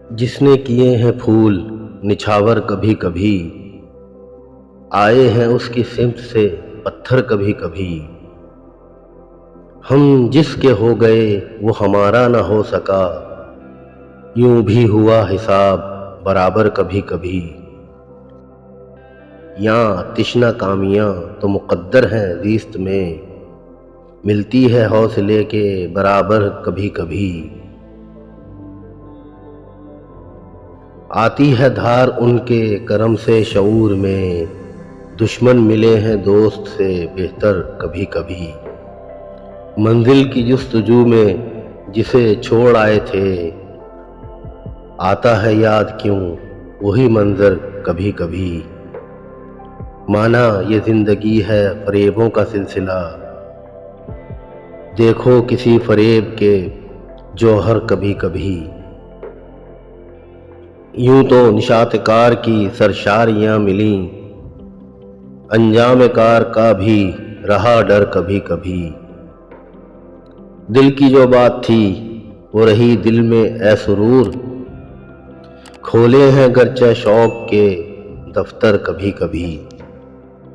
جس نے کیے ہیں پھول نچھاور کبھی کبھی، آئے ہیں اس کی سمت سے پتھر کبھی کبھی۔ ہم جس کے ہو گئے وہ ہمارا نہ ہو سکا، یوں بھی ہوا حساب برابر کبھی کبھی۔ یاں تشنہ کامیاں تو مقدر ہیں زیست میں، ملتی ہے حوصلے کے برابر کبھی کبھی۔ آتی ہے دھار ان کے کرم سے شعور میں، دشمن ملے ہیں دوست سے بہتر کبھی کبھی۔ منزل کی جستجو میں جسے چھوڑ آئے تھے، آتا ہے یاد کیوں وہی منظر کبھی کبھی۔ مانا یہ زندگی ہے فریبوں کا سلسلہ، دیکھو کسی فریب کے جوہر کبھی کبھی۔ یوں تو نشاط کار کی سرشاریاں ملیں، انجام کار کا بھی رہا ڈر کبھی کبھی۔ دل کی جو بات تھی وہ رہی دل میں اے سرور، کھولے ہیں گرچہ شوق کے دفتر کبھی کبھی۔